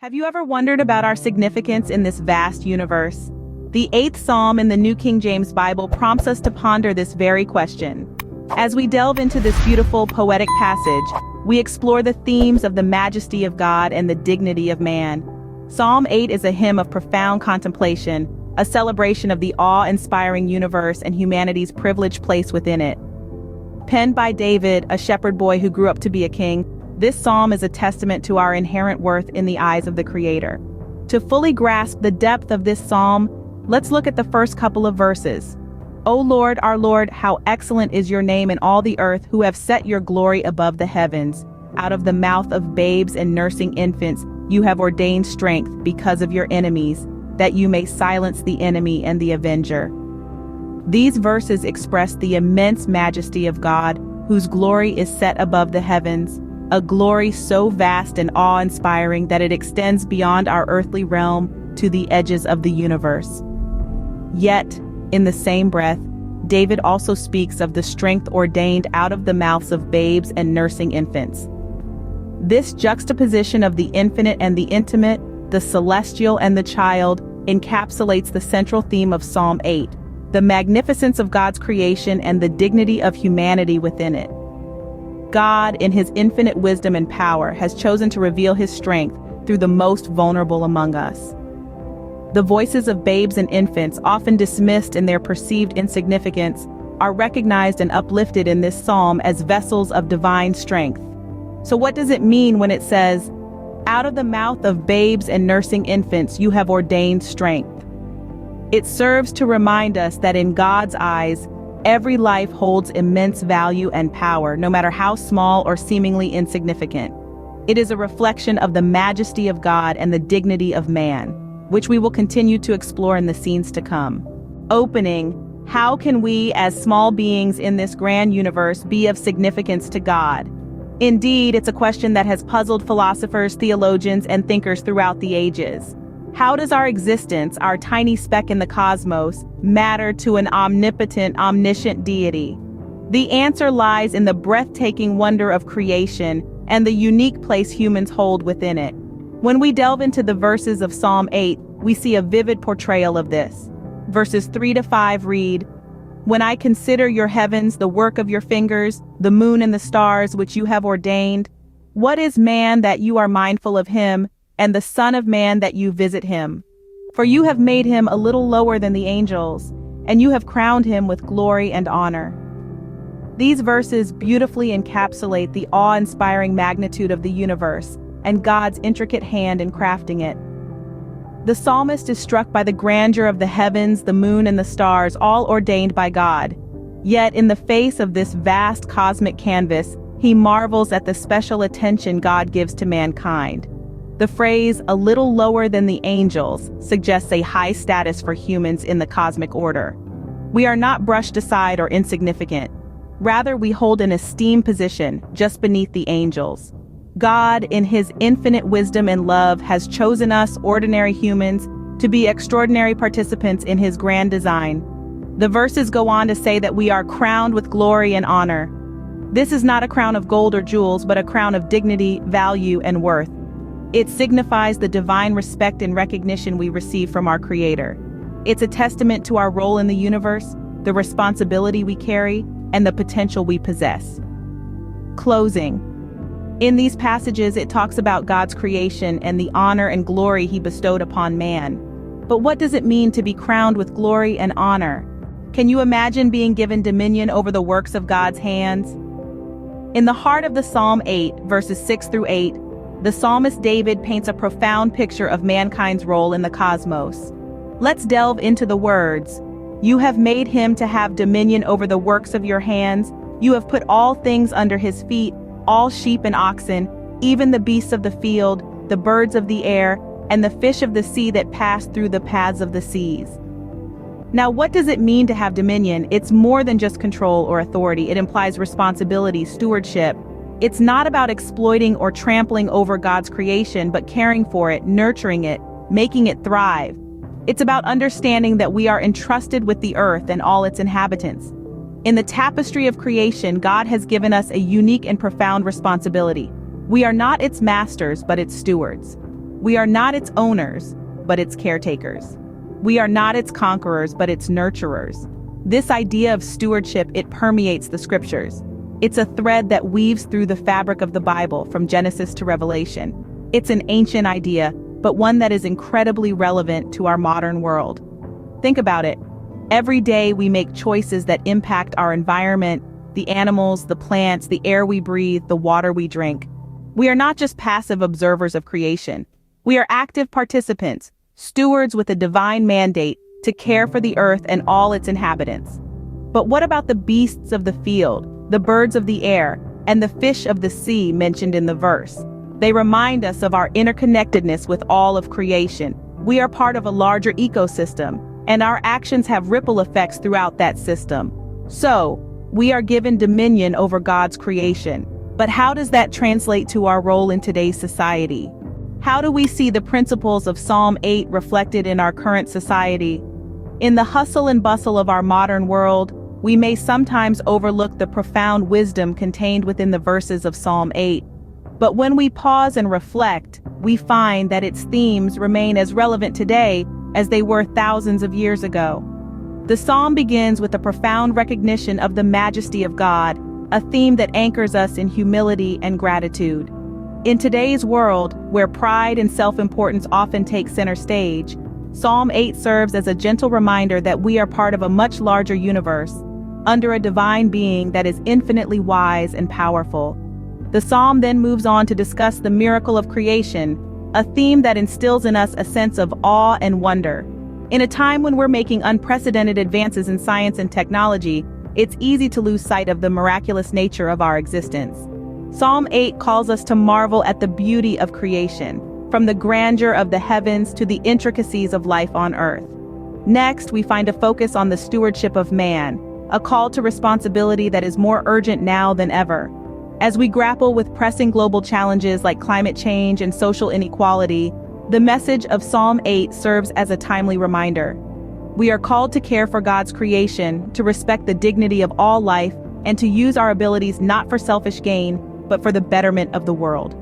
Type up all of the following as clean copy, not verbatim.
Have you ever wondered about our significance in this vast universe? The 8th Psalm in the New King James Bible prompts us to ponder this very question. As we delve into this beautiful, poetic passage, we explore the themes of the majesty of God and the dignity of man. Psalm 8 is a hymn of profound contemplation, a celebration of the awe-inspiring universe and humanity's privileged place within it. Penned by David, a shepherd boy who grew up to be a king, this psalm is a testament to our inherent worth in the eyes of the Creator. To fully grasp the depth of this psalm, let's look at the first couple of verses. O Lord, our Lord, how excellent is your name in all the earth, who have set your glory above the heavens. Out of the mouth of babes and nursing infants, you have ordained strength because of your enemies, that you may silence the enemy and the avenger. These verses express the immense majesty of God, whose glory is set above the heavens, a glory so vast and awe-inspiring that it extends beyond our earthly realm to the edges of the universe. Yet, in the same breath, David also speaks of the strength ordained out of the mouths of babes and nursing infants. This juxtaposition of the infinite and the intimate, the celestial and the child, encapsulates the central theme of Psalm 8, the magnificence of God's creation and the dignity of humanity within it. God, in his infinite wisdom and power, has chosen to reveal his strength through the most vulnerable among us. The voices of babes and infants, often dismissed in their perceived insignificance, are recognized and uplifted in this psalm as vessels of divine strength. So what does it mean when it says, "Out of the mouth of babes and nursing infants you have ordained strength"? It serves to remind us that in God's eyes, every life holds immense value and power, no matter how small or seemingly insignificant. It is a reflection of the majesty of God and the dignity of man, which we will continue to explore in the scenes to come. Opening, how can we, as small beings in this grand universe, be of significance to God? Indeed, it's a question that has puzzled philosophers, theologians, and thinkers throughout the ages. How does our existence, our tiny speck in the cosmos, matter to an omnipotent, omniscient deity? The answer lies in the breathtaking wonder of creation and the unique place humans hold within it. When we delve into the verses of Psalm 8, we see a vivid portrayal of this. Verses 3 to 5 read, "When I consider your heavens, the work of your fingers, the moon and the stars which you have ordained, what is man that you are mindful of him, and the Son of Man that you visit him? For you have made him a little lower than the angels, and you have crowned him with glory and honor." These verses beautifully encapsulate the awe-inspiring magnitude of the universe and God's intricate hand in crafting it. The psalmist is struck by the grandeur of the heavens, the moon, and the stars, all ordained by God. Yet, in the face of this vast cosmic canvas, he marvels at the special attention God gives to mankind. The phrase, "a little lower than the angels," suggests a high status for humans in the cosmic order. We are not brushed aside or insignificant. Rather, we hold an esteemed position just beneath the angels. God, in his infinite wisdom and love, has chosen us, ordinary humans, to be extraordinary participants in his grand design. The verses go on to say that we are crowned with glory and honor. This is not a crown of gold or jewels, but a crown of dignity, value, and worth. It signifies the divine respect and recognition we receive from our Creator. It's a testament to our role in the universe, the responsibility we carry, and the potential we possess. Closing. In these passages, it talks about God's creation and the honor and glory he bestowed upon man. But what does it mean to be crowned with glory and honor? Can you imagine being given dominion over the works of God's hands? In the heart of the Psalm 8, verses 6 through 8, the psalmist David paints a profound picture of mankind's role in the cosmos. Let's delve into the words. "You have made him to have dominion over the works of your hands. You have put all things under his feet, all sheep and oxen, even the beasts of the field, the birds of the air, and the fish of the sea that pass through the paths of the seas." Now, what does it mean to have dominion? It's more than just control or authority. It implies responsibility, stewardship. It's not about exploiting or trampling over God's creation, but caring for it, nurturing it, making it thrive. It's about understanding that we are entrusted with the earth and all its inhabitants. In the tapestry of creation, God has given us a unique and profound responsibility. We are not its masters, but its stewards. We are not its owners, but its caretakers. We are not its conquerors, but its nurturers. This idea of stewardship, it permeates the scriptures. It's a thread that weaves through the fabric of the Bible from Genesis to Revelation. It's an ancient idea, but one that is incredibly relevant to our modern world. Think about it. Every day we make choices that impact our environment, the animals, the plants, the air we breathe, the water we drink. We are not just passive observers of creation. We are active participants, stewards with a divine mandate to care for the earth and all its inhabitants. But what about the beasts of the field, the birds of the air, and the fish of the sea mentioned in the verse? They remind us of our interconnectedness with all of creation. We are part of a larger ecosystem, and our actions have ripple effects throughout that system. So, we are given dominion over God's creation. But how does that translate to our role in today's society? How do we see the principles of Psalm 8 reflected in our current society? In the hustle and bustle of our modern world, we may sometimes overlook the profound wisdom contained within the verses of Psalm 8. But when we pause and reflect, we find that its themes remain as relevant today as they were thousands of years ago. The psalm begins with a profound recognition of the majesty of God, a theme that anchors us in humility and gratitude. In today's world, where pride and self-importance often take center stage, Psalm 8 serves as a gentle reminder that we are part of a much larger universe, under a divine being that is infinitely wise and powerful. The psalm then moves on to discuss the miracle of creation, a theme that instills in us a sense of awe and wonder. In a time when we're making unprecedented advances in science and technology, it's easy to lose sight of the miraculous nature of our existence. Psalm 8 calls us to marvel at the beauty of creation, from the grandeur of the heavens to the intricacies of life on earth. Next, we find a focus on the stewardship of man, a call to responsibility that is more urgent now than ever. As we grapple with pressing global challenges like climate change and social inequality, the message of Psalm 8 serves as a timely reminder. We are called to care for God's creation, to respect the dignity of all life, and to use our abilities not for selfish gain, but for the betterment of the world.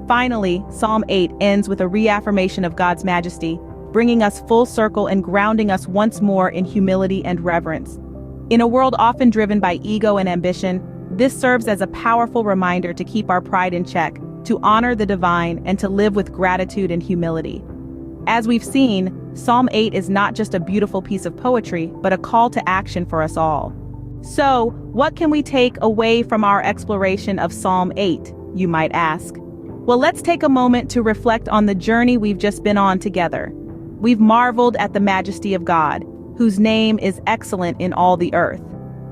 Finally, Psalm 8 ends with a reaffirmation of God's majesty, bringing us full circle and grounding us once more in humility and reverence. In a world often driven by ego and ambition, this serves as a powerful reminder to keep our pride in check, to honor the divine, and to live with gratitude and humility. As we've seen, Psalm 8 is not just a beautiful piece of poetry, but a call to action for us all. So, what can we take away from our exploration of Psalm 8, you might ask? Well, let's take a moment to reflect on the journey we've just been on together. We've marveled at the majesty of God, whose name is excellent in all the earth.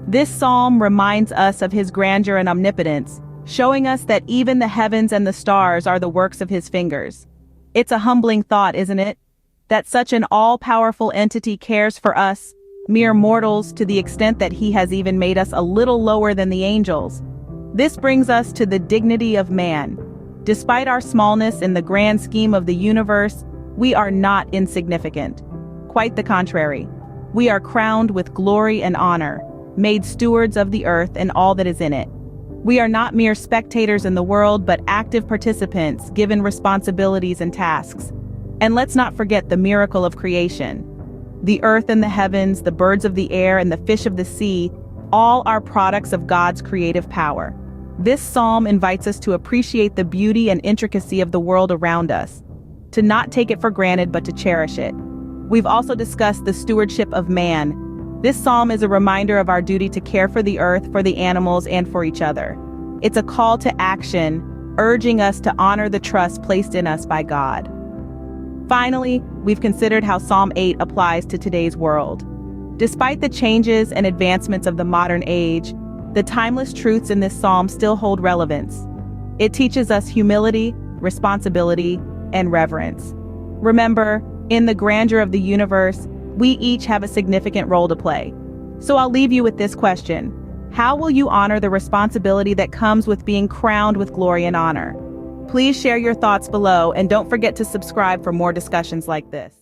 This psalm reminds us of his grandeur and omnipotence, showing us that even the heavens and the stars are the works of his fingers. It's a humbling thought, isn't it? That such an all-powerful entity cares for us, mere mortals, to the extent that he has even made us a little lower than the angels. This brings us to the dignity of man. Despite our smallness in the grand scheme of the universe, we are not insignificant. Quite the contrary. We are crowned with glory and honor, made stewards of the earth and all that is in it. We are not mere spectators in the world, but active participants given responsibilities and tasks. And let's not forget the miracle of creation. The earth and the heavens, the birds of the air and the fish of the sea, all are products of God's creative power. This psalm invites us to appreciate the beauty and intricacy of the world around us, to not take it for granted but to cherish it. We've also discussed the stewardship of man. This psalm is a reminder of our duty to care for the earth, for the animals, and for each other. It's a call to action, urging us to honor the trust placed in us by God. Finally, we've considered how Psalm 8 applies to today's world. Despite the changes and advancements of the modern age, the timeless truths in this psalm still hold relevance. It teaches us humility, responsibility, and reverence. Remember, in the grandeur of the universe, we each have a significant role to play. So I'll leave you with this question. How will you honor the responsibility that comes with being crowned with glory and honor? Please share your thoughts below and don't forget to subscribe for more discussions like this.